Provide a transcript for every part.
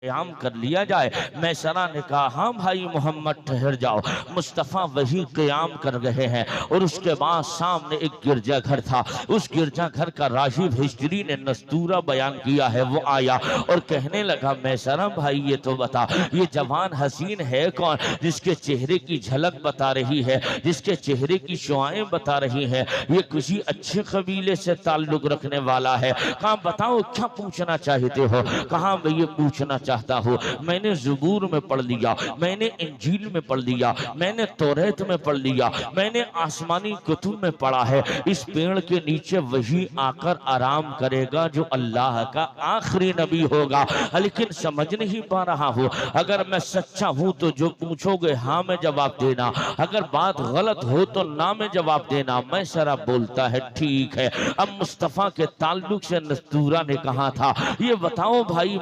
क़याम कर लिया जाए। मैसरा ने कहा हाँ भाई मोहम्मद ठहर जाओ। मुस्तफ़ा वही क़याम कर रहे हैं और उसके बाद सामने एक गिरजाघर था। उस गिरजाघर का राहिब हिस्ट्री ने नस्तूरा बयान किया है। वो आया और कहने लगा मैसरा भाई ये तो बता, ये जवान हसीन है कौन जिसके चेहरे की झलक बता रही है, जिसके चेहरे की शुआएं बता रही हैं, ये किसी अच्छे कबीले से ताल्लुक रखने वाला है। कहा बताओ क्या पूछना चाहते हो। कहा मैं ये पूछना चाहता हूँ, मैंने ज़बूर में पढ़ लिया, मैंने इंजील में पढ़ लिया, मैंने तौरात में पढ़ लिया, मैंने आसमानी कुतुब में पढ़ा है, इस पेड़ के नीचे वही आकर आराम करेगा जो अल्लाह का आखिरी नबी होगा। लेकिन समझ नहीं पा रहा हूँ, अगर मैं सच्चा हूँ तो जो पूछोगे हाँ में जवाब देना, अगर बात गलत हो तो ना में जवाब देना। मैसरा बोलता है ठीक है। अब मुस्तफ़ा के ताल्लुक से नस्तूरा ने कहा था ये बताओ भाई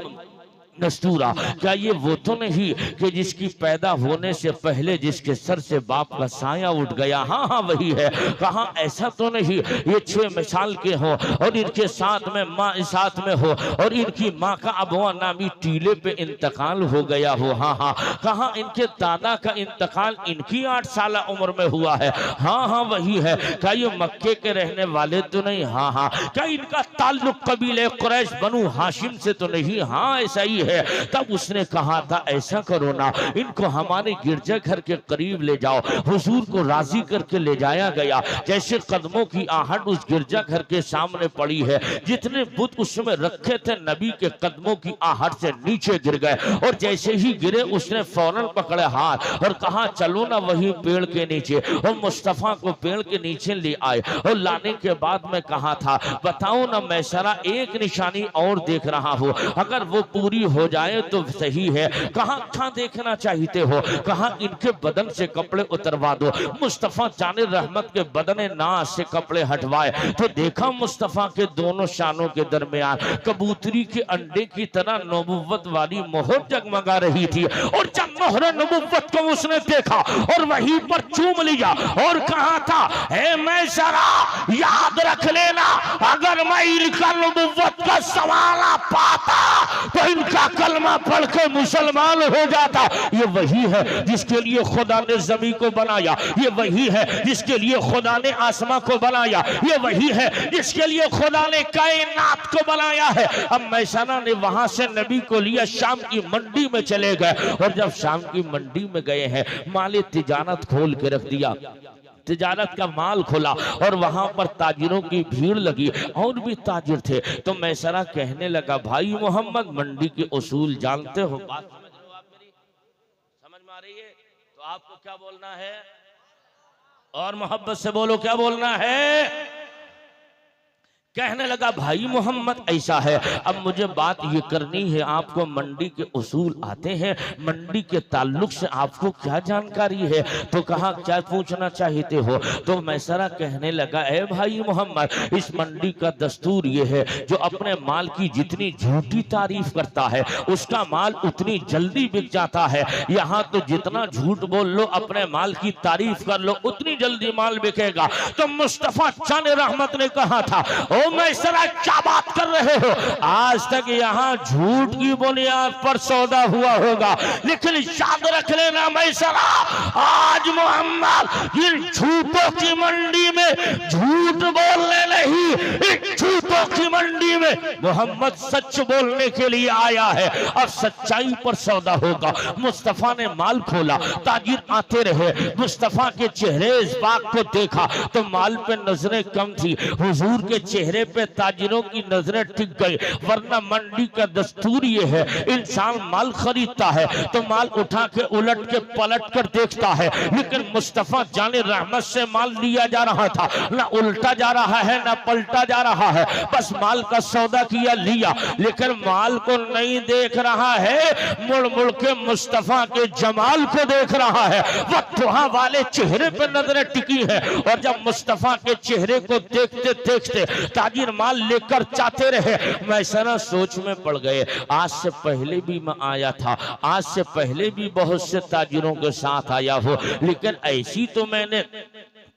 नस्तूरा, क्या ये वो तो नहीं कि जिसकी पैदा होने से पहले जिसके सर से बाप का साया उठ गया। हाँ हाँ वही है। कहा ऐसा तो नहीं ये 6 साल के हो और इनके साथ में माँ साथ में हो और इनकी माँ का अबवा नामी टीले पे इंतकाल हो गया हो। हाँ हाँ। कहा इनके दादा का इंतकाल इनकी 8 साल उम्र में हुआ है। हाँ हाँ वही है। क्या ये मक्के के रहने वाले तो नहीं। हाँ हाँ। क्या इनका ताल्लुक कबीले कुरैश बनु हाशिम से तो नहीं। हाँ ऐसा ही है। तब उसने कहा था ऐसा करो ना, इनको हमारे गिरजाघर के करीब ले जाओ। हुजूर को राजी करके ले जाया गया। जैसे कदमों की आहट उस गिरजाघर के सामने पड़ी है, जितने बुत उसमें रखे थे नबी के कदमों की आहट से नीचे गिर गए और जैसे ही गिरे उसने फौरन पकड़े हाथ और कहा चलो ना वही पेड़ के नीचे। और मुस्तफ़ा को पेड़ के नीचे ले आए और लाने के बाद में कहा था बताओ ना मैसरा एक निशानी और देख रहा हूं, अगर वो पूरी हो जाए तो सही है। कहां क्या देखना चाहते हो। कहा इनके बदन से कपड़े उतरवा दो। मुस्तफ़ा जाने रहमत के बदन नाज से कपड़े हटवाए तो देखा मुस्तफ़ा के दोनों शानों के दरमियान कबूतरी के अंडे की तरह नबुव्वत वाली मोहर जगमगा रही थी। और जब मोहर नबुव्वत को उसने देखा और वहीं पर चूम लिया और कहा था हे मैसरा याद रख लेना, अगर मैं इनका नबुव्वत का सवाल पाता तो इनका कलमा पढ़ के मुसलमान हो जाता। ये वही है जिसके लिए खुदा ने जमीन को बनाया, ये वही है जिसके लिए खुदा ने आसमां को बनाया, ये वही है जिसके लिए खुदा ने कायनात को बनाया है। अब मैसरा ने वहां से नबी को लिया, शाम की मंडी में चले गए और जब शाम की मंडी में गए हैं माले तिजारत खोल के रख दिया, तिजारत का माल खोला और वहां पर ताजिरों की भीड़ लगी और भी ताजिर थे। तो मैसरा कहने लगा भाई मोहम्मद मंडी के उसूल जानते हो। बात समझ रहे हो आप मेरी, समझ में आ रही है तो आपको क्या बोलना है और मोहब्बत से बोलो क्या बोलना है। कहने लगा भाई मोहम्मद ऐसा है, अब मुझे बात ये करनी है, आपको मंडी के उसूल आते हैं, मंडी के ताल्लुक से आपको क्या जानकारी है। तो कहा क्या पूछना चाहते हो। तो मैसरा कहने लगा ए भाई मोहम्मद इस मंडी का दस्तूर ये है जो अपने माल की जितनी झूठी तारीफ करता है उसका माल उतनी जल्दी बिक जाता है। यहाँ तो जितना झूठ बोल लो अपने माल की तारीफ कर लो उतनी जल्दी माल बिकेगा। तो मुस्तफ़ा जाने रहमत ने कहा था ओ मैसरा क्या बात कर रहे हो, आज तक यहाँ झूठ की बुनियाद पर सौदा हुआ होगा, लेकिन याद रख लेना मैसरा आज मोहम्मद इन झूठों की मंडी में झूठ बोलने नहीं, इन झूठों की मंडी में मोहम्मद सच बोलने के लिए आया है। अब सच्चाई पर सौदा होगा। मुस्तफ़ा ने माल खोला, ताजिर आते रहे, मुस्तफ़ा के चेहरे इस बात को देखा तो माल पे नजरें कम थी, हुजूर के चेहरे पे ताजिरों की नजरें टिक गई। वरना मंडी का दस्तूर ये है इंसान माल खरीदता है तो माल उठा के उलट के पलट कर देखता है, लेकिन मुस्तफ़ा जाने रहमत से माल लिया जा रहा था, ना उल्टा जा रहा है ना पलटा जा रहा है, बस माल का सौदा किया लिया, लेकिन माल को नहीं देख रहा है, मुड़ मुड़ के मुस्तफ़ा के जमाल को देख रहा है। वो दुहा वाले चेहरे पे नजरें टिकी है और जब मुस्तफ़ा के चेहरे को देखते देखते ताजिर माल लेकर जाते रहे। मैसरा सोच में पड़ गए, आज से पहले भी मैं आया था, आज से पहले भी बहुत से ताजिरों के साथ आया हो, लेकिन ऐसी तो मैंने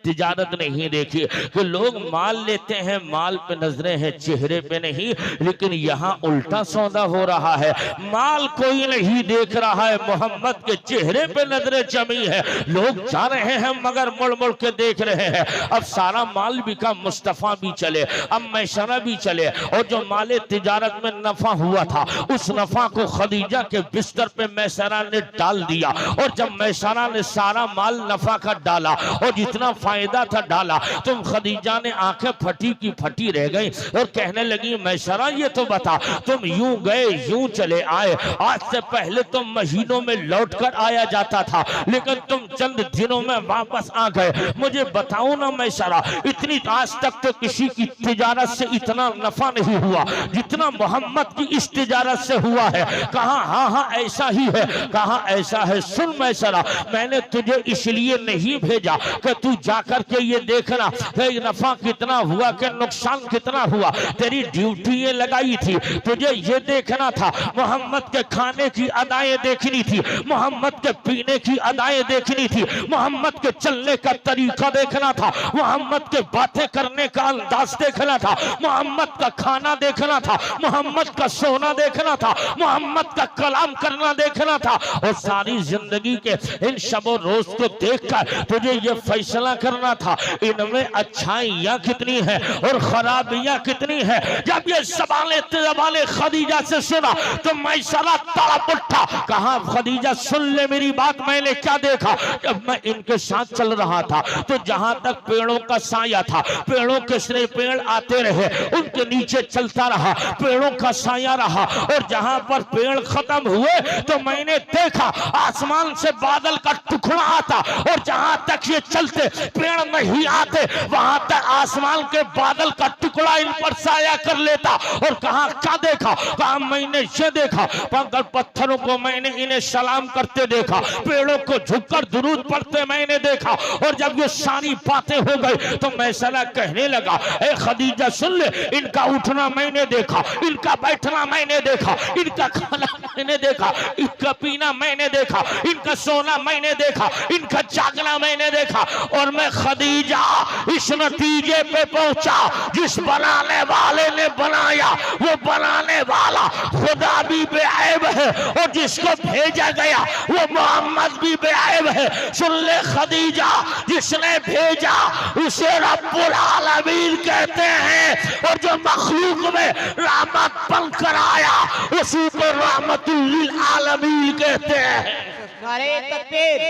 तिजारत नहीं देखी कि लोग माल लेते हैं, माल पे नजरें हैं, चेहरे पे नहीं। लेकिन यहाँ उल्टा सौदा हो रहा है, माल कोई नहीं देख रहा है, मोहम्मद के चेहरे पे नजरें जमी है। लोग जा रहे हैं मगर मुड़ मुड़ के देख रहे हैं। अब सारा माल बिका, मुस्तफा भी चले, अब मैसरा भी चले, और जो माले तिजारत में नफा हुआ था उस नफा को खदीजा के बिस्तर पे मैसरा ने डाल दिया। और जब मैसरा ने सारा माल नफा का डाला और जितना फायदा था डाला, तुम खदीजा ने आंखें फटी की फटी रह गई और कहने लगी मैसरा ये तो बता, तुम यूं गए यूं चले आए, आज से पहले तो महीनों में लौट कर आया जाता था, लेकिन तुम चंद दिनों में वापस आ गए। मुझे बताओ ना मैसरा, इतनी आज तक तो किसी की तिजारत से इतना नफा नहीं हुआ जितना मोहम्मद की इस तिजारत से हुआ है। कहा हाँ हाँ ऐसा ही है। कहा ऐसा है, सुन मैसरा, मैंने तुझे इसलिए नहीं भेजा कि तू जाकर के ये देखना कि नफा कितना हुआ कि नुकसान कितना हुआ। तेरी ड्यूटी ये लगाई थी, तुझे ये देखना था, मोहम्मद के खाने की अदाएं देखनी थी, मोहम्मद के पीने की अदाएं देखनी थी, मोहम्मद के चलने का तरीका देखना था, मोहम्मद के बातें करने का अंदाज देखना था, मोहम्मद का खाना देखना था, मोहम्मद का सोना देखना था, मोहम्मद का कलाम करना देखना था। और सारी जिंदगी के इन शबो रोज को देखकर तुझे ये फैसला करना था इनमें अच्छाइयां कितनी है और खराबियां कितनी है। जब ये सवाले खदीजा से सुना तो मैसरा तड़प उठा। कहा खदीजा सुन ले मेरी बात, मैंने क्या देखा। जब मैं इनके साथ चल रहा था तो जहां तक पेड़ों का साया था, पेड़ों के सिरे पेड़ आते रहे, उनके नीचे चलता रहा, पेड़ों का साया रहा, और जहां पर पेड़ खत्म हुए तो मैंने देखा आसमान से बादल का टुकड़ा आता, और जहां तक ये चलते पेड़ नहीं आते वहां तक आसमान के बादल का टुकड़ा इन पर साया कर लेता। और कहा क्या देखा। कहा मैंने ये देखा, पंखल पत्थरों को मैंने इन्हें सलाम करते देखा, पेड़ों को झुककर दुरूद पढ़ते मैंने देखा। और जब ये सारी बातें हो गई तो मैसरा कहने लगा, ए खदीजा सुन ले, इनका उठना मैंने देखा, इनका बैठना मैंने देखा, इनका खाना मैंने देखा, इनका पीना मैंने देखा, इनका सोना मैंने देखा, इनका जागना मैंने देखा। और मैं खदीजा इस नतीजे पे पहुंचा, जिस बनाने वाले ने बनाया वो बनाने वाला खुदा भी बेऐब है, और जिसको भेजा गया वो मोहम्मद भी बेऐब है। सुन ले खदीजा, जिसने भेजा उसे रब्बुल आलमीन कहते हैं, और जो मखलूक में रहमत बनकर आया उसी को रहमतुल लिल आलमीन कहते हैं। नारे तकबीर,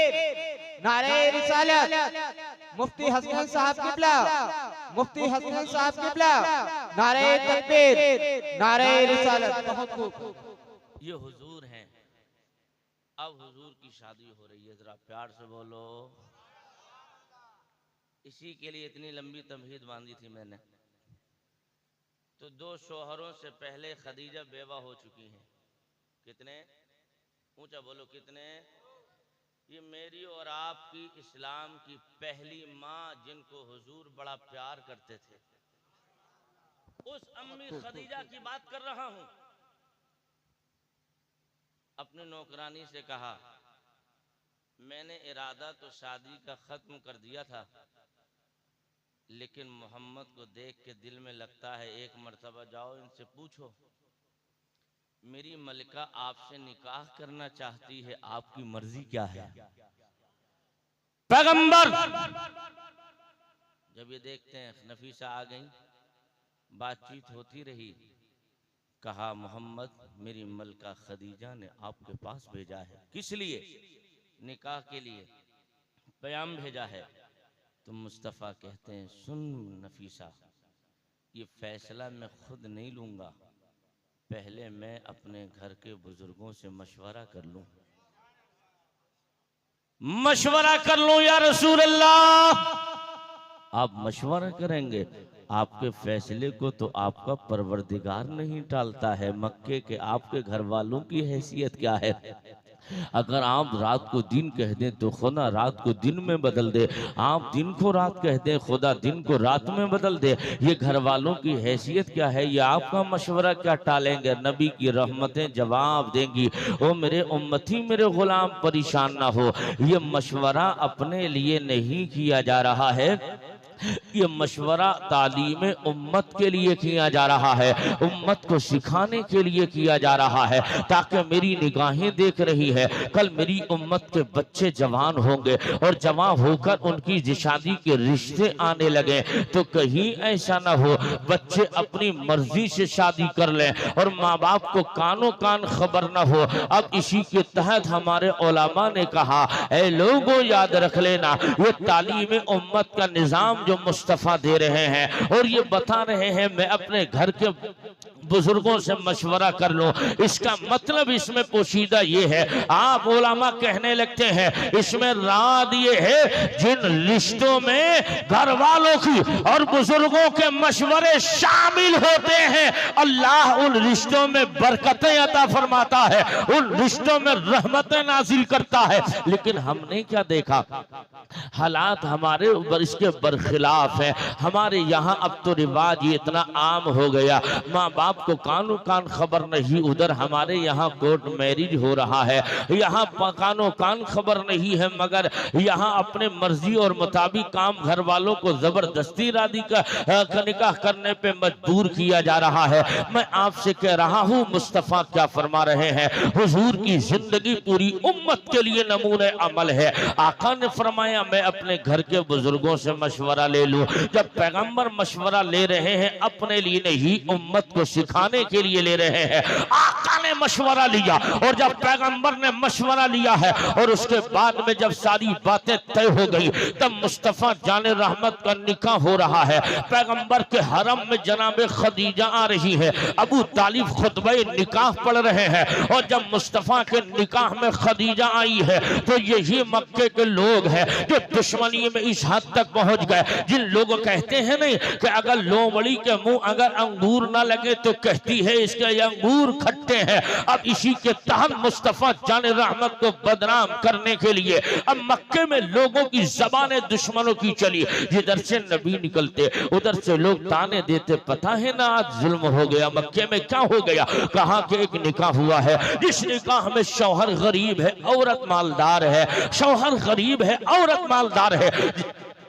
नारे रिसालत, मुफ्ती हसन साहब किबला, मुफ्ती हसन साहब किबला, नारे तकबीर, नारे रिसालत। बहुत खूब। ये हुजूर हैं, अब हुजूर की शादी हो रही है, जरा प्यार से बोलो। इसी के लिए इतनी लंबी तमहीद बांधी थी मैंने। तो 2 शोहरों से पहले खदीजा बेवा हो चुकी हैं। कितने? ऊंचा बोलो कितने? ये मेरी और आपकी इस्लाम की पहली माँ, जिनको हुजूर बड़ा प्यार करते थे, उस अम्मी खदीजा की बात कर रहा हूं। अपने नौकरानी से कहा, मैंने इरादा तो शादी का खत्म कर दिया था, लेकिन मोहम्मद को देख के दिल में लगता है एक मर्तबा जाओ इनसे पूछो, मेरी मलिका आपसे निकाह करना चाहती है, आपकी मर्जी क्या है। पैगंबर जब ये देखते हैं नफीसा आ गई, बातचीत होती रही, कहा मोहम्मद मेरी मलिका खदीजा ने आपके पास भेजा है। किस लिए? निकाह के लिए पैगाम भेजा है। तो मुस्तफ़ा कहते हैं, सुन नफीसा, ये फैसला मैं खुद नहीं लूंगा, पहले मैं अपने घर के बुजुर्गों से मशवरा कर लूं। मशवरा कर लूं या रसूल अल्लाह। आप मशवरा करेंगे, आपके फैसले को तो आपका परवरदिगार नहीं टालता है। मक्के के आपके घर वालों की हैसियत क्या है। अगर आप रात को दिन कह दें तो खुदा रात को दिन में बदल दे, आप दिन को रात कह दें खुदा दिन को रात में बदल दे। ये घर वालों की हैसियत क्या है, ये आपका मशवरा क्या टालेंगे। नबी की रहमतें जवाब देंगी, ओ मेरे उम्मती मेरे गुलाम परेशान ना हो। ये मशवरा अपने लिए नहीं किया जा रहा है, ये मशवरा तालीम उम्मत के लिए किया जा रहा है, उम्मत को सिखाने के लिए किया जा रहा है, ताकि मेरी निगाहें देख रही है कल मेरी उम्मत के बच्चे जवान होंगे और जवान होकर उनकी शादी के रिश्ते आने लगे तो कहीं ऐसा ना हो बच्चे अपनी मर्जी से शादी कर लें और माँ बाप को कानों कान खबर ना हो। अब इसी के तहत हमारे उलमा ने कहा, ऐ लोगों याद रख लेना, ये तालीम उम्मत का निजाम जो मुस्तफा दे रहे हैं और ये बता रहे हैं मैं अपने घर के बुजुर्गों से मशवरा कर लो, इसका मतलब इसमें पोशीदा ये है, आप उलमा कहने लगते हैं इसमें राज ये है जिन रिश्तों में घर वालों की और बुजुर्गों के मशवरे शामिल होते हैं अल्लाह उन रिश्तों में बरकतें अता फरमाता है, उन रिश्तों में रहमतें नाजिल करता है। लेकिन हमने क्या देखा, हालात हमारे ऊपर इसके बरखिलाफ है। हमारे यहाँ अब तो रिवाज ये इतना आम हो गया, माँ बाप को कानों कान खबर नहीं, उधर हमारे यहाँ कोर्ट मैरिज हो रहा है, यहाँ कानों कान खबर नहीं है, मगर यहाँ अपने मर्जी और मुताबिक काम घर वालों को जबरदस्ती रादी का निकाह करने पे मजबूर किया जा रहा है। मैं आपसे कह रहा हूँ मुस्तफा क्या फरमा रहे हैं, हुजूर की जिंदगी पूरी उम्मत के लिए नमूने अमल है। आका ने फरमाया मैं अपने घर के बुजुर्गों से मशवरा ले लूं। जब पैगंबर मशवरा ले रहे हैं अपने लिए नहीं उम्मत को सिखाने के लिए ले रहे हैं, आका ने मशवरा लिया और जब पैगंबर ने मशवरा लिया है और उसके बाद में जब सारी बातें तय हो गई तब मुस्तफा जाने रहमत का निकाह हो रहा है। पैगंबर के हरम में जनाब खदीजा आ रही है, अबू तालिब खुतबे निकाह पढ़ रहे हैं और जब मुस्तफा के निकाह में खदीजा आई है तो यही मक्के के लोग हैं जो दुश्मनी में इस हद तक पहुंच गए, जिन लोगों कहते हैं नहीं कि अगर लोमड़ी के मुंह अगर अंगूर ना लगे तो कहती है इसके अंगूर खट्टे हैं। अब इसी के तहत मुस्तफा जाने रहमत को बदनाम करने के लिए अब मक्के में लोगों की जबानें दुश्मनों की चली, जिधर से नबी निकलते उधर से लोग ताने देते, पता है ना आज जुल्म हो गया, मक्के में क्या हो गया। कहाँ के एक निकाह हुआ है, जिस निकाह में शौहर गरीब है औरत मालदार है, शौहर गरीब है औरत मालदार है।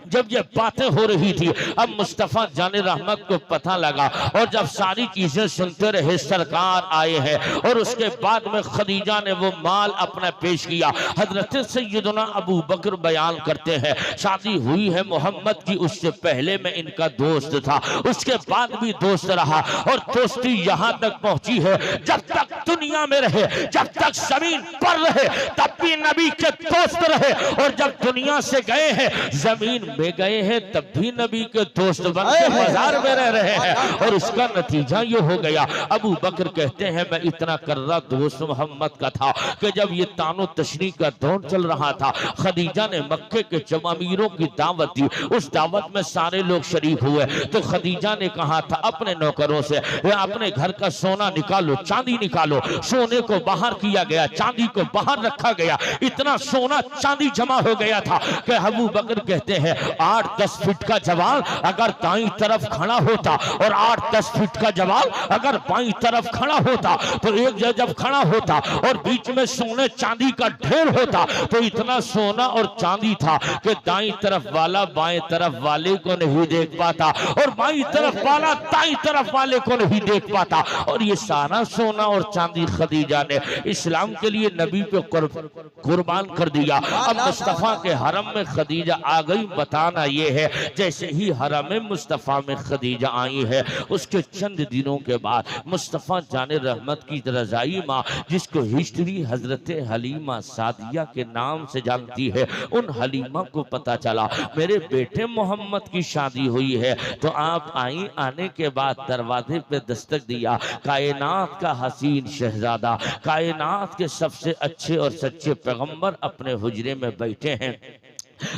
जब ये बातें हो रही थी अब मुस्तफा जाने रहमत को पता लगा और जब सारी चीजें सुनते रहे सरकार आए हैं और उसके बाद में खदीजा ने वो माल अपना पेश किया। हजरत सैयदना अबू बकर बयान करते हैं शादी हुई है मोहम्मद की, उससे पहले में इनका दोस्त था, उसके बाद भी दोस्त रहा और दोस्ती यहाँ तक पहुंची है जब तक दुनिया में रहे, जब तक जमीन पर रहे तब भी नबी के दोस्त रहे और जब दुनिया से गए हैं जमीन में गए हैं तब भी नबी के दोस्त बन के मजार में रह रहे हैं और इसका नतीजा ये हो गया। अबू बकर कहते हैं मैं इतना कर्रा दोस्त मोहम्मद का था कि जब ये तानो तशरी का दौर चल रहा था खदीजा ने मक्के के अमीरों की दावत दी, उस दावत में सारे लोग शरीक हुए तो खदीजा ने कहा था अपने नौकरों से अपने घर का सोना निकालो, चांदी निकालो। सोने को बाहर किया गया, चांदी को बाहर रखा गया, इतना सोना चांदी जमा हो गया था कि अबू बकर कहते हैं 8-10 फीट का जवाल अगर दाईं तरफ खड़ा होता और 8-10 फीट का जवाल अगर बाईं तरफ खड़ा होता तो एक जब खड़ा होता और बीच में सोने चांदी का ढेर होता तो इतना सोना और चांदी था कि दाईं तरफ वाला बाएं तरफ वाले को नहीं देख पाता और बाईं तरफ वाला दाईं तरफ वाले को नहीं देख पाता। और ये सारा सोना और चांदी खदीजा ने इस्लाम के लिए नबी पे कुर्बान कर दिया। अब मुस्तफा के हरम में खदीजा आ गई। बताना ये है जैसे ही हरम मुस्तफा में खदीजा आई है उसके चंद दिनों के बाद मुस्तफा जाने रहमत की रजाई माँ जिसको हिस्ट्री हजरत हलीमा सादिया के नाम से जानती है, उन हलीमा को पता चला मेरे बेटे मोहम्मद की शादी हुई है। तो आप आई, आने के बाद दरवाजे पे दस्तक दिया, कायनात का हसीन शहजादा, कायनात के सबसे अच्छे और सच्चे पैगंबर अपने हुजरे में बैठे हैं।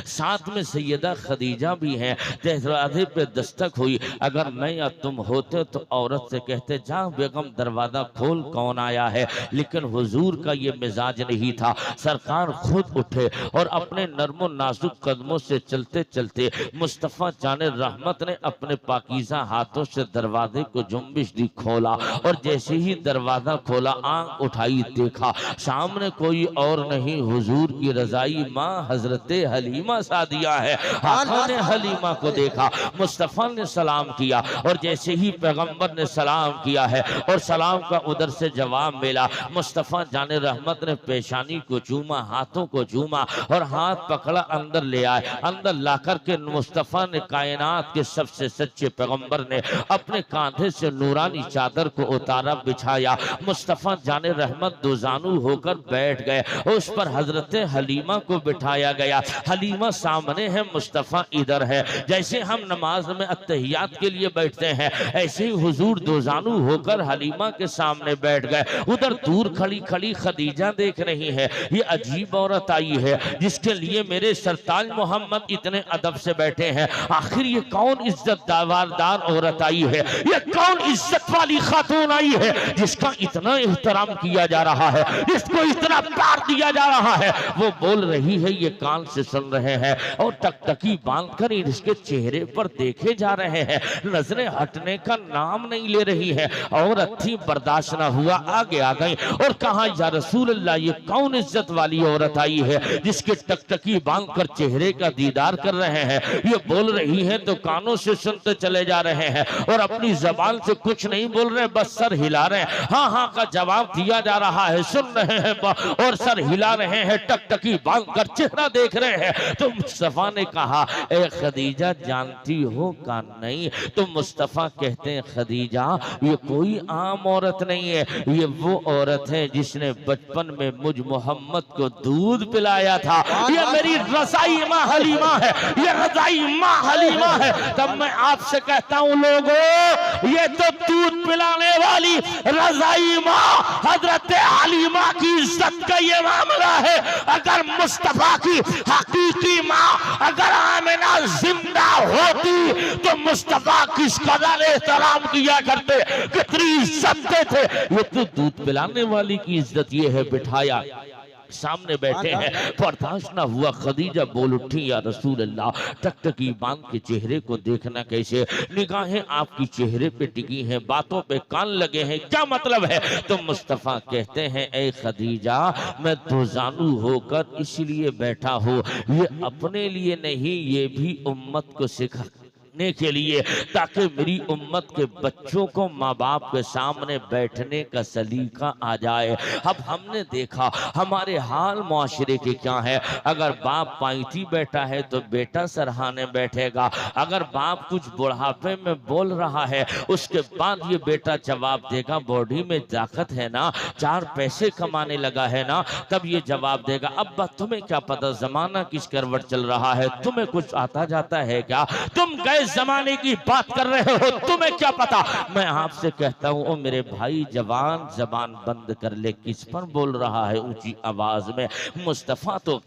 साथ में सैयदा खदीजा भी हैं। दरवाजे पे दस्तक हुई, अगर मैं या तुम होते तो औरत से कहते जा बेगम दरवाजा खोल, कौन आया है। लेकिन हुजूर का ये मिजाज नहीं था। सरकार खुद उठे और अपने नर्मो नाजुक कदमों से चलते चलते मुस्तफ़ा जाने रहमत ने अपने पाकीज़ा हाथों से दरवाजे को जुम्बिश दी, खोला। और जैसे ही दरवाजा खोला, आंख उठाई, देखा सामने कोई और नहीं, हुजूर की रजाई माँ हजरत हलीमा सादिया है। आका ने हलीमा को देखा, मुस्तफ़ा ने सलाम किया और जैसे ही पैगंबर ने सलाम किया है और सलाम का उधर से जवाब मिला, मुस्तफ़ा जाने रहमत ने पेशानी को चूमा, हाथों को चूमा और हाथ पकड़ा, अंदर ले आए। अंदर लाकर के मुस्तफ़ा ने कायनात के सबसे सच्चे पैगंबर ने अपने कांधे से नूरानी चादर को उतारा, बिछाया। मुस्तफ़ा जाने रहमत दोजानू होकर बैठ गए, उस पर हजरत हलीमा को बिठाया गया। हलीमा सामने है, मुस्तफ़ा इधर है। जैसे हम नमाज में अत्तहियात के लिए बैठते हैं, ऐसे ही हुजूर दोजानू होकर हलीमा के सामने बैठ गए। उधर दूर खड़ी खड़ी खदीजा देख रही है, ये अजीब औरत आई है जिसके लिए मेरे सरताज मोहम्मद इतने अदब से बैठे हैं। आखिर ये कौन इज्जतदार औरत आई है, ये कौन इज्जत वाली खातून आई है जिसका इतना एहतराम किया जा रहा है, जिसको इतना प्यार दिया जा रहा है। वो बोल रही है, ये कान से सुन रहे हैं और टकटकी बांधकर इसके चेहरे पर देखे जा रहे हैं। नजरें हटने का नाम नहीं ले रही है। औरत थी, बर्दाश्त न हुआ, आगे आ गई और कहा, या रसूल अल्लाह, ये कौन इज्जत वाली औरत आई है जिसके टकटकी बांधकर चेहरे का दीदार कर रहे हैं। ये बोल रही है तो कानों से सुनते चले जा रहे हैं और अपनी जबान से कुछ नहीं बोल रहे, बस सर हिला रहे हैं। हाँ हाँ का जवाब दिया जा रहा है, सुन रहे हैं और सर हिला रहे हैं, टकटकी बांधकर चेहरा देख रहे हैं। तो मुस्तफ़ा ने कहा, ए खदीजा जानती हो का नहीं? तो मुस्तफ़ा कहते हैं, खदीजा ये कोई आम औरत नहीं है, ये वो औरत है जिसने बचपन में मुझ मोहम्मद को दूध पिलाया था। ये मेरी रज़ाई माँ हलीमा है, ये रज़ाई माँ हलीमा है। तब मैं आपसे कहता हूँ लोगों, ये तो दूध पिलाने वाली रज़ाई माँ हजरत हलीमा की इज्जत का ये मामला है। अगर मुस्तफ़ा की हकीकी माँ अगर आमिना जिंदा होती तो मुस्तफ़ा किस कदर एहतराम किया करते, कितनी इज्जत देते। ये तो दूध पिलाने वाली की इज्जत ये है, बिठाया सामने बैठे हैं, बर्दाश्त ना हुआ। खदीजा बोल उठी, या रसूल अल्लाह, टकटकी बांध के चेहरे को देखना कैसे? निगाहें आपकी चेहरे पे टिकी हैं, बातों पे कान लगे हैं, क्या मतलब है? तो मुस्तफ़ा कहते हैं, ए खदीजा, मैं दोजानू होकर इसलिए बैठा हूँ, ये अपने लिए नहीं, ये भी उम्मत को सिखाने के लिए, ताकि मेरी उम्मत के बच्चों को माँ बाप के सामने बैठने का सलीका आ जाए। अब हमने देखा हमारे हाल मुआशरे के क्या है। अगर बाप पाइती बैठा है तो बेटा सरहाने बैठेगा। अगर बाप कुछ बुढ़ापे में बोल रहा है, उसके बाद ये बेटा जवाब देगा, बॉडी में ताकत है ना, 4 पैसे कमाने लगा है ना, तब ये जवाब देगा, अब्बा तुम्हें क्या पता जमाना किस करवट चल रहा है, तुम्हें कुछ आता जाता है क्या, तुम गए जमाने की बात कर रहे हो, तुम्हें क्या पता। मैं आपसे कहता हूं, ओ मेरे भाई, जवान जबान बंद कर ले। किस पर बोल रहा है ऊंची आवाज में? मुस्तफा तो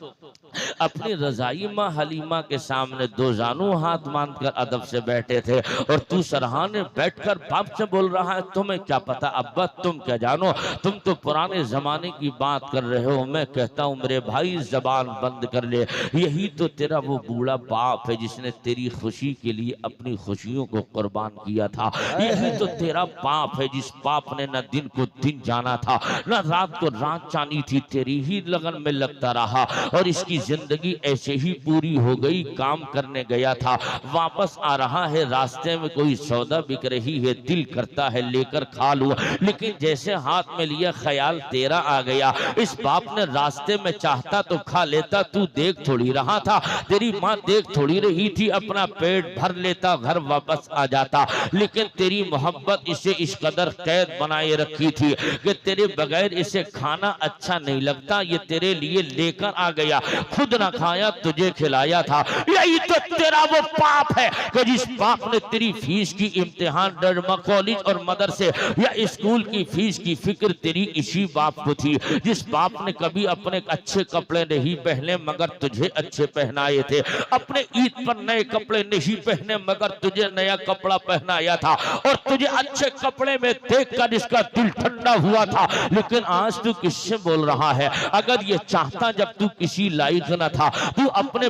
अपनी रजाई माँ हलीमा के सामने दोजानू हाथ बांधकर अदब से बैठे थे और तू सरहाने बैठकर बाप से बोल रहा है, तुम्हें क्या पता अब्बा, तुम क्या जानो, तुम तो पुराने जमाने की बात कर रहे हो। मैं कहता हूँ मेरे भाई, जबान बंद कर ले। यही तो तेरा वो बूढ़ा बाप है जिसने तेरी खुशी के लिए अपनी खुशियों को कुर्बान किया था। यही तो तेरा बाप है जिस बाप ने न दिन को दिन जाना था, न रात को रात जानी थी, तेरी ही लगन में लगता रहा और इसकी जिंदगी ऐसे ही पूरी हो गई। काम करने गया था, वापस आ रहा है, रास्ते में कोई सौदा बिक रही है, दिल करता है लेकर खा लूं, लेकिन जैसे हाथ में लिया ख्याल तेरा आ गया। इस बाप ने रास्ते में चाहता तो खा लेता, तू देख थोड़ी रहा था, तेरी माँ देख थोड़ी रही थी, अपना पेट भर लेता, घर वापस आ जाता। लेकिन तेरी मोहब्बत इसे इस कदर कैद बनाए रखी थी कि तेरे बगैर इसे खाना अच्छा नहीं लगता, ये तेरे लिए लेकर आ गया। खुद ना खाया तुझे खिलाया था। यही तो तेरा वो पाप है कि जिस बाप ने तेरी फीस की इम्तिहान कॉलेज और मदरसे या स्कूल की फीस की फिक्र तेरी इसी बाप को थी, जिस बाप ने कभी अपने अच्छे कपड़े नहीं पहने मगर तुझे अच्छे पहनाए थे, अपने ईद पर नए कपड़े नहीं पहने मगर तुझे नया कपड़ा पहनाया था, और तुझे अच्छे कपड़े में देखकर इसका दिल ठंडा हुआ था। लेकिन आज तू किससे बोल रहा है? अगर ये चाहता जब तू किसी लायक न था, तू अपने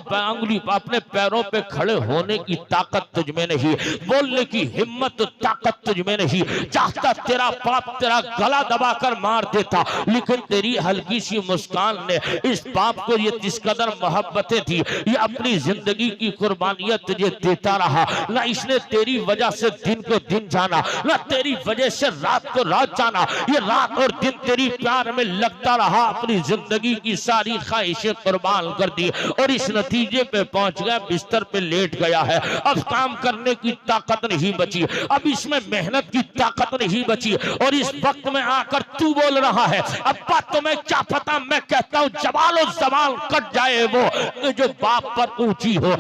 अपने पैरों पे खड़े होने की ताकत तुझ में नहीं, बोलने की हिम्मत ताकत तुझ में नहीं, चाहता तेरा बाप तेरा गला दबाकर मार देता, लेकिन तेरी हल्की सी मुस्कान ने इस बाप को ये जिस कदर मोहब्बतें थी, ये अपनी जिंदगी की कुर्बानियां तुझे देता रहा। ना इसने तेरी वजह से दिन को दिन जाना, ना तेरी वजह से रात को रात जाना, ये रात और दिन तेरी प्यार में लगता रहा, अपनी जिंदगी की सारी ख्वाहिशें कुर्बान कर दी और इस नतीजे पे पहुंच गया, बिस्तर पे लेट गया है। अब काम करने की ताकत नहीं बची, अब इसमें मेहनत की ताकत नहीं बची, और इस वक्त में आकर तू बोल रहा है अब्बा तुम्हें क्या पता? मैं कहता हूं जवालो जवाल कट जाए वो जो बाप पर ऊंची हो,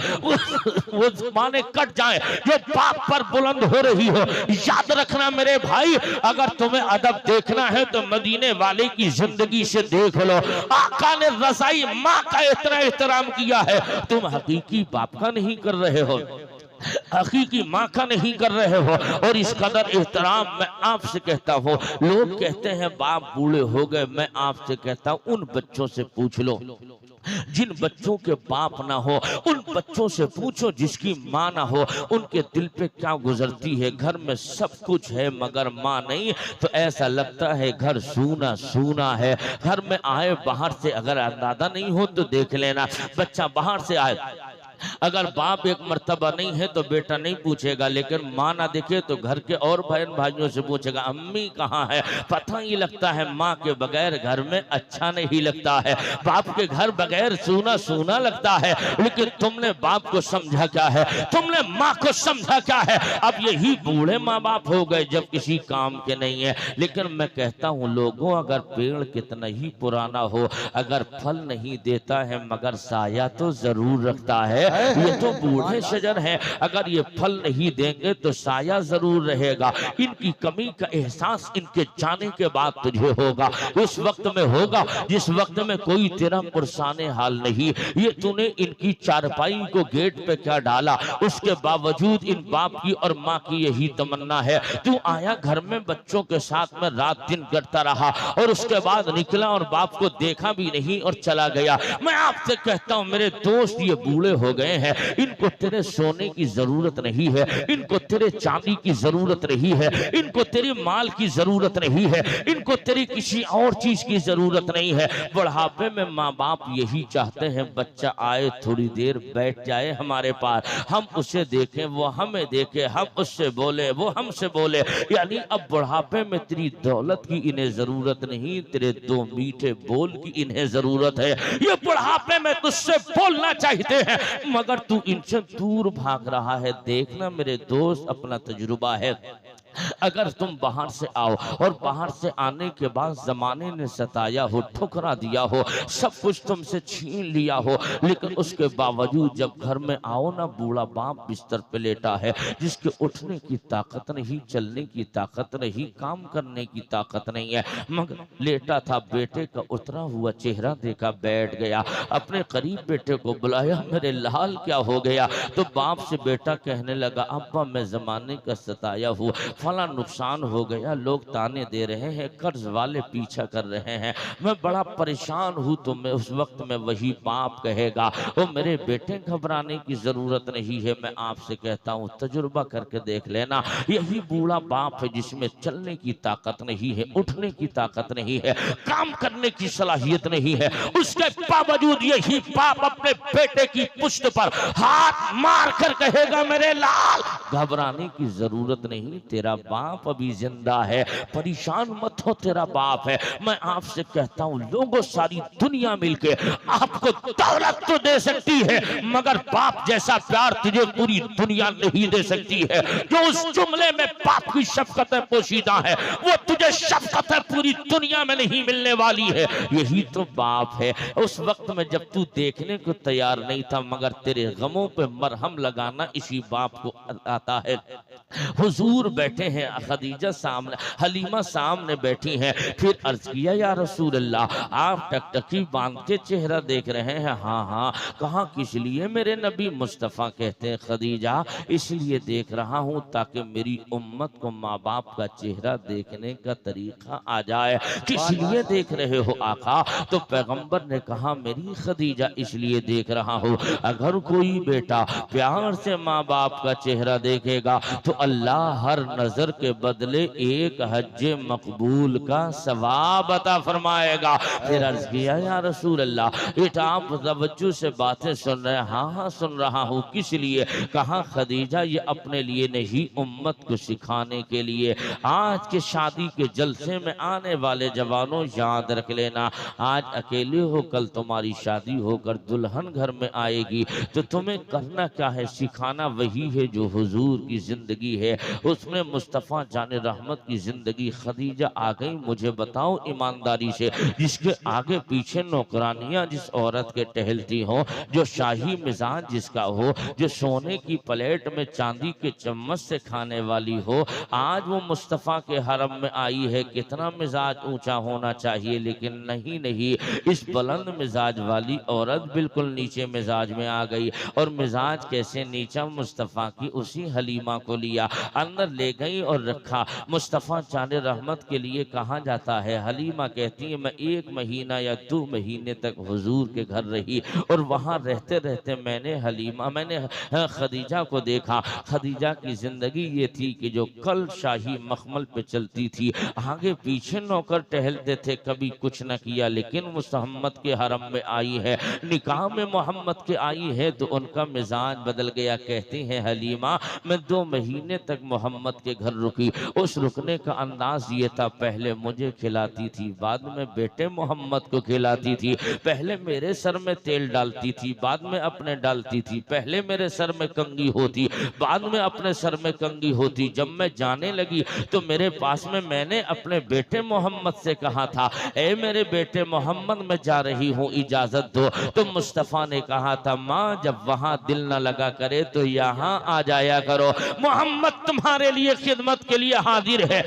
वो जबानें कट जाए जो बाप पर बुलंद हो रही हो। याद रखना मेरे भाई, अगर तुम्हें अदब देखना है तो मदीने वाले की जिंदगी से देख लो। आका ने रज़ाई माँ का इतना एहतराम किया है, तुम हकीकी बाप का नहीं कर रहे हो, हकीकी माँ का नहीं कर रहे हो। और इस कदर एहतराम मैं आपसे कहता हूँ, लोग कहते हैं बाप बूढ़े हो गए, मैं आपसे कहता हूँ उन बच्चों से पूछ लो जिन बच्चों के बाप ना हो, उन बच्चों से पूछो जिसकी माँ ना हो, उनके दिल पे क्या गुजरती है। घर में सब कुछ है मगर माँ नहीं, तो ऐसा लगता है घर सूना सूना है। घर में आए बाहर से अगर दादा नहीं हो तो देख लेना, बच्चा बाहर से आए अगर बाप एक मर्तबा नहीं है तो बेटा नहीं पूछेगा, लेकिन माँ ना देखे तो घर के और बहन भाइयों से पूछेगा अम्मी कहाँ है। पता ही लगता है माँ के बगैर घर में अच्छा नहीं लगता है, बाप के घर बगैर सूना सूना लगता है। लेकिन तुमने बाप को समझा क्या है, तुमने माँ को समझा क्या है? अब यही बूढ़े माँ बाप हो गए जब किसी काम के नहीं है। लेकिन मैं कहता हूँ लोगों, अगर पेड़ कितना ही पुराना हो, अगर फल नहीं देता है मगर साया तो जरूर रखता है। ये तो बूढ़े शजर हैं, अगर ये फल नहीं देंगे तो साया जरूर रहेगा। इनकी कमी का एहसास इनके जाने के बाद तुझे होगा, उस वक्त में होगा जिस वक्त में कोई तेरा पुरसाने हाल नहीं। ये तूने इनकी चारपाई को गेट पे क्या डाला, उसके बावजूद इन बाप की और माँ की यही तमन्ना है। तू आया घर में बच्चों के साथ में रात दिन करता रहा और उसके बाद निकला और बाप को देखा भी नहीं और चला गया। मैं आपसे कहता हूँ मेरे दोस्त, ये बूढ़े हो गए हैं, इनको तेरे सोने की जरूरत नहीं है, इनको तेरे चांदी की जरूरत नहीं है, इनको तेरे माल की जरूरत नहीं है, इनको तेरी किसी और चीज की जरूरत नहीं है। बुढ़ापे में माँ बाप यही चाहते हैं बच्चा आए थोड़ी देर बैठ जाए हमारे पास, हम उसे देखें वो हमें देखे, हम उससे बोले वो हमसे बोले। यानी अब बुढ़ापे में तेरी दौलत की इन्हें जरूरत नहीं, तेरे दो मीठे बोल की इन्हें जरूरत है। ये बुढ़ापे में तुझसे बोलना चाहते हैं मगर तू इनसे दूर भाग रहा है। देखना मेरे दोस्त, अपना तजुर्बा है, अगर तुम बाहर से आओ और बाहर से आने के बाद जमाने ने सताया हो, ठुकरा दिया हो, सब कुछ तुमसे छीन लिया हो, लेकिन उसके बावजूद जब घर में आओ ना, बूढ़ा बाप बिस्तर पे लेटा है, जिसके उठने की ताकत नहीं, चलने की ताकत नहीं, काम करने की ताकत नहीं है, मगर लेटा था। बेटे का उतरा हुआ चेहरा देखा, बैठ गया, अपने करीब बेटे को बुलाया, मेरे लाल क्या हो गया? तो बाप से बेटा कहने लगा, अब्बा मैं जमाने का सताया हूँ, फला नुकसान हो गया, लोग ताने दे रहे हैं, कर्ज वाले पीछा कर रहे हैं, मैं बड़ा परेशान हूँ। तो मैं उस वक्त में वही बाप कहेगा, ओ मेरे बेटे घबराने की जरूरत नहीं है, मैं आपसे कहता हूँ तजुर्बा करके देख लेना। यही बूढ़ा बाप है जिसमें चलने की ताकत नहीं है, उठने की ताकत नहीं है, काम करने की सलाहियत नहीं है, उसके बावजूद यही बाप अपने बेटे की पुश्त पर हाथ मार कर कहेगा, मेरे लाल घबराने की जरूरत नहीं, तेरा बाप अभी जिंदा है, परेशान मत हो, तेरा बाप है। मैं आपसे कहता हूँ लोगों, सारी दुनिया मिलके आपको दौलत तो दे सकती है, मगर बाप जैसा प्यार तुझे पूरी दुनिया नहीं दे सकती है। जो उस जुमले में बाप की शफकत पोशीदा है, वो तुझे शफकत पूरी दुनिया में नहीं मिलने वाली है। यही तो बाप है। उस वक्त में जब तू देखने को तैयार नहीं था, मगर तेरे गमों पे मरहम लगाना इसी बाप को आता है। हुजूर बैठे हैं, खदीजा सामने, हलीमा सामने बैठी हैं। फिर अर्ज किया, या रसूल अल्लाह, आप टकटकी बांध के चेहरा देख रहे हैं? हाँ हाँ। कहा किस लिए? मेरे नबी मुस्तफ़ा कहते हैं, खदीजा इसलिए देख रहा हूँ ताकि मेरी उम्मत को माँ बाप का चेहरा देखने का तरीका आ जाए। किस लिए देख रहे हो आका? तो पैगंबर ने कहा, मेरी खदीजा इसलिए देख रहा हूँ, अगर कोई बेटा प्यार से माँ बाप का चेहरा देखेगा तो अल्लाह हर नजर के बदले एक हज्जे मकबूल का सवाब अता फरमाएगा। फिर अर्ज किया, या रसूल अल्लाह, बेटा आप तवज्जो से बातें सुन रहे हैं? हाँ हाँ सुन रहा हूँ। किस लिए? कहा खदीजा ये अपने लिए नहीं, उम्मत को सिखाने के लिए। आज के शादी के जलसे में आने वाले जवानों याद रख लेना, आज अकेले हो, कल तुम्हारी शादी होकर दुल्हन घर में आएगी तो तुम्हें करना क्या है? सिखाना वही है जो हुजूर की जिंदगी है, उसमें मुस्तफ़ा जाने रहमत की जिंदगी। खदीजा आ गई, मुझे बताओ ईमानदारी से, जिसके आगे पीछे नौकरानियां जिस औरत के टहलती हो, जो शाही मिजाज जिसका हो, जो सोने की प्लेट में चांदी के चम्मच से खाने वाली हो, आज वो मुस्तफ़ा के हरम में आई है। कितना मिजाज ऊंचा होना चाहिए, लेकिन नहीं नहीं, इस बुलंद मिजाज वाली औरत बिल्कुल नीचे मिजाज में आ गई। और मिजाज कैसे नीचा? मुस्तफ़ा की उसी हलीमा को लिया, अंदर ले गई और रखा। मुस्तफ़ा जाने रहमत के लिए कहाँ जाता है? हलीमा कहती है, मैं 1 महीना या 2 महीने तक हुजूर के घर रही, और वहाँ रहते रहते मैंने खदीजा को देखा। खदीजा की जिंदगी ये थी कि जो कल शाही मखमल पे चलती थी, आगे पीछे नौकर टहलते थे, कभी कुछ न किया, लेकिन मोहम्मद के हरम में आई है, निकाह में मोहम्मद के आई है, तो उनका मिजाज बदल गया। कहती हैं हलीमा, मैं 2 महीने तक मोहम्मद के घर रुकी। उस रुकने का अंदाज ये था, पहले मुझे खिलाती थी, बाद में बेटे मोहम्मद को खिलाती थी, पहले मेरे सर में तेल डालती थी, बाद में अपने डालती थी, पहले मेरे सर में कंघी होती, बाद में अपने सर में कंघी होती। जब मैं जाने लगी तो मेरे पास में मैंने अपने बेटे मोहम्मद से कहा था, ए मेरे बेटे मोहम्मद, मैं जा रही हूँ, इजाजत दो। तो मुस्तफ़ा ने कहा था, माँ जब वहाँ दिल न लगा करे तो यहाँ आ जाया करो, मोहम्मद तुम्हारे लिए खिदमत के लिए हाजिर है।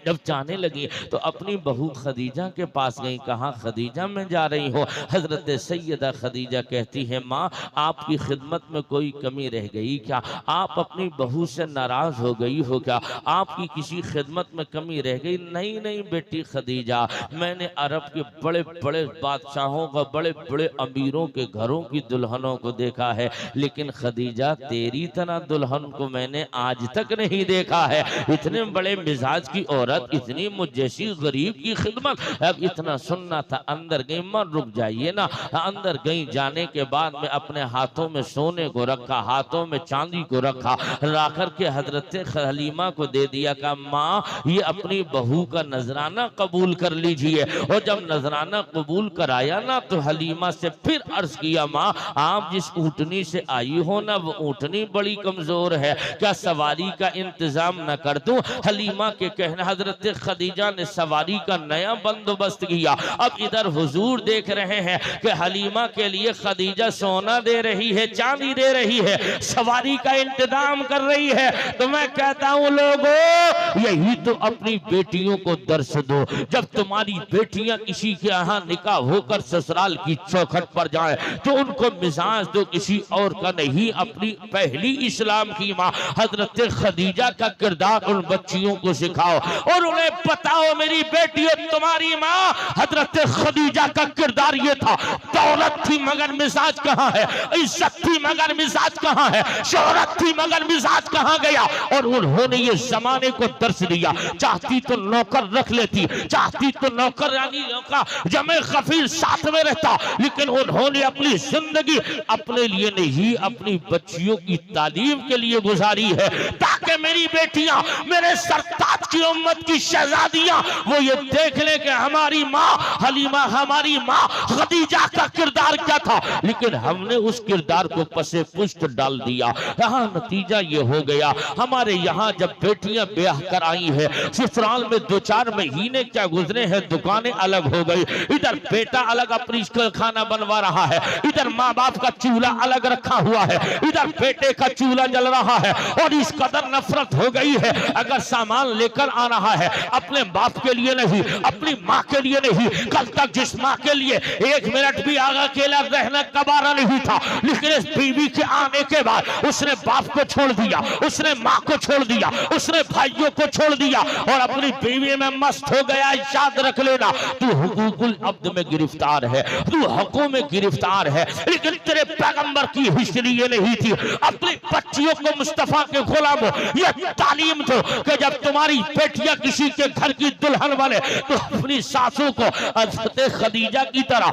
जब जाने लगी तो अपनी बहू खदीजा के पास गई, कहा खदीजा मैं जा रही हूँ। हजरत सैयदा खदीजा कहती है, माँ आपकी खिदमत में कोई कमी रह गई क्या? आप अपनी बहू से नाराज हो गई हो क्या? आपकी किसी खिदमत में कमी रह गई? नहीं नहीं बेटी खदीजा, मैंने अरब के बड़े बड़े बादशाहों का, बड़े बड़े अमीरों के घरों की दुल्हनों को देखा है, लेकिन खदीजा तेरी तरह दुल्हन को मैंने आज तक नहीं देखा है। इतने बड़े मिजाज की औरत, इतनी मुझ जैसी गरीब की खिदमत। अब इतना सुनना था, अंदर गई। मर रुक जाइए ना। अंदर गई, जाने के बाद में अपने हाथों में सोने को रखा, हाथों में चांदी को रखा, लाकर के हजरत हलीमा को दे दिया। का माँ ये अपनी बहू का नजराना कबूल कर लीजिए। और जब नजराना कबूल कराया ना, तो हलीमा से फिर अर्ज किया, माँ आप जिस ऊँटनी से आई हो ना, वो ऊँटनी बड़ी कमजोर है, क्या सवारी का इंतजाम न कर दूं? हलीमा के कहना, हजरत खदीजा ने सवारी का नया बंदोबस्त किया। अब इधर हुजूर देख रहे हैं कि हलीमा के लिए खदीजा सोना दे रही है, चांदी दे रही है, सवारी का इंतजाम कर रही है। तो मैं कहता हूं लोगों, यही तो अपनी बेटियों को दर्श दो। जब तुम्हारी बेटियां किसी के यहाँ निकाह होकर ससुराल की चौखट पर जाए तो उनको मिजाज दो किसी और का नहीं, अपनी पहली इस्लाम की माँ हजरत खदीजा का किरदार उन बच्चियों को सिखाओ और उन्हें बताओ, मेरी बेटियों तुम्हारी माँ हजरत खदीजा का किरदार ये था। दौलत थी मगर मिजाज कहाँ है, इज्जत थी मगर मिजाज कहाँ है, शोहरत थी मगर मिजाज कहाँ गया। और उन्होंने ये जमाने को दर्श दिया। चाहती तो नौकर रख लेती, चाहती तो नौकर यानी का जमे खफीर साथ में रहता, लेकिन उन्होंने अपनी जिंदगी अपने लिए नहीं, अपनी बच्चियों की तालीम के लिए गुजारी है, ताकि ताकि मेरी बेटियां, मेरे सरताज की उम्मत की शहजादियां वो ये देख ले कि हमारी माँ हलीमा, हमारी माँ खदीजा का किरदार क्या था। लेकिन हमने उस किरदार को पसे पुष्ट डाल दिया। यहाँ नतीजा ये हो गया, हमारे यहाँ जब बेटियां ब्याह कर आई है, ससुराल में 2-4 महीने क्या गुजरे हैं, दुकानें अलग हो गई। इधर बेटा अलग अपनी खाना बनवा रहा है, इधर माँ बाप का चूल्हा अलग रखा हुआ है, इधर बेटे का चूल्हा जल रहा है। और इस कदर नफरत हो गई है, अगर सामान लेकर आ रहा है अपने बाप के लिए नहीं, अपनी माँ के लिए नहीं। कल तक जिस माँ के लिए 1 मिनट भी आगे अकेला रहना कबारा नहीं था, लेकिन इस बीवी के आने के बाद उसने बाप को छोड़ दिया, उसने माँ को छोड़ दिया, उसने भाइयों को छोड़ दिया और अपनी बीवी में मस्त हो गया। याद रख लेना, तू हुकूकुल अब्द में गिरफ्तार है, तू हकों में गिरफ्तार है, लेकिन तेरे पैगंबर की हिस्ट्री ये नहीं थी। अपनी बच्चियों को मुस्तफा के गुलाम ये तालीम दो कि जब तुम्हारी बेटियां किसी के घर की दुल्हन बने तो अपनी सासू को हज़रत खदीजा की तरह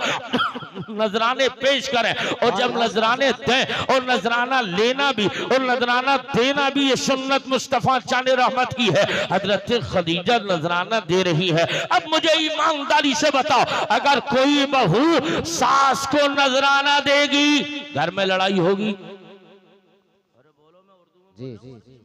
नजराने पेश करें, और जब नजराने दें और नजराना लेना भी और नजराना देना भी ये सुन्नत मुस्तफा चाने रहमत की है। हजरत खदीजा नजराना दे रही है। अब मुझे ईमानदारी से बताओ, अगर कोई बहू सास को नजराना देगी, घर में लड़ाई होगी? जी जी जी,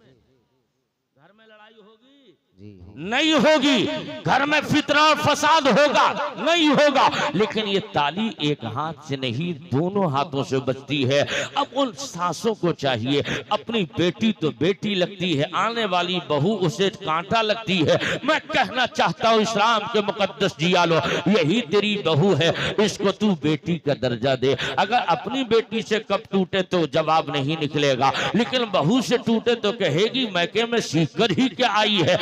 घर में लड़ाई होगी? जी नहीं होगी। घर में फितना और फसाद होगा? नहीं होगा। लेकिन ये ताली एक हाथ से नहीं, दोनों हाथों से बजती है। अब उन सासों को चाहिए, अपनी बेटी तो बेटी लगती है, आने वाली बहू उसे कांटा लगती है। मैं कहना चाहता हूँ इस्लाम के मुकद्दस जिया लो, यही तेरी बहू है, इसको तू बेटी का दर्जा दे। अगर अपनी बेटी से कब टूटे तो जवाब नहीं निकलेगा, लेकिन बहू से टूटे तो कहेगी मैके में सीख कर ही क्या आई है।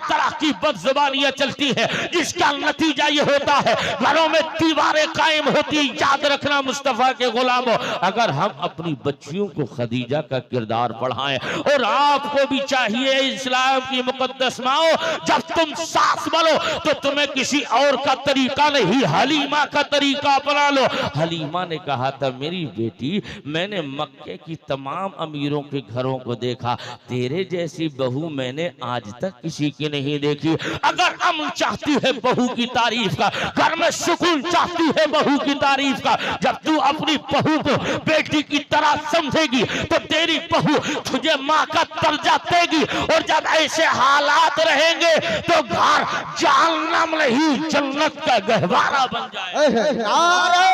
तरह की बदजुबानियां चलती है, जिसका नतीजा ये होता है घरों में दीवारें कायम होती। याद रखना मुस्तफा के गुलामों, अगर हम अपनी बच्चियों को खदीजा का किरदार पढ़ाएं, और आपको भी चाहिए इस्लाम की मुकद्दस माओ, जब तुम सास बनो तो तुम्हें किसी और का तरीका नहीं, हलीमा का तरीका अपना लो। हलीमा ने कहा था मेरी बेटी, मैंने मक्के की तमाम अमीरों के घरों को देखा, तेरे जैसी बहू मैंने आज तक किसी की नहीं देखी। अगर अमन चाहती है बहू की तारीफ का, घर में सुकून चाहती है बहू की तारीफ का, जब तू अपनी बहू को बेटी की तरह समझेगी तो तेरी बहू तुझे माँ का दर्जा देगी। और जब ऐसे हालात रहेंगे तो घर जहन्नम नहीं जन्नत का गहवारा बन जाए। नारे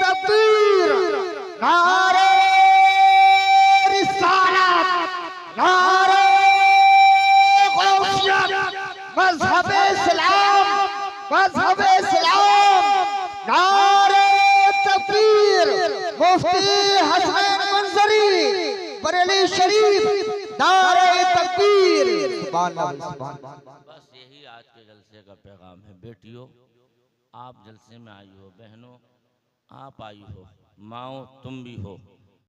तकबीर, नारे रिसालत, नारे मज़हब इस्लाम, मज़हब इस्लाम, नारे तकबीर, मुफ्ती हसन मंजरी बरेली शरीफ, नारे तकबीर। सुभान अल्लाह, सुभान अल्लाह। बस यही आज के जलसे का पैगाम है। बेटियों, आप जलसे में आई हो, बहनों आप आई हो, माओ तुम भी हो।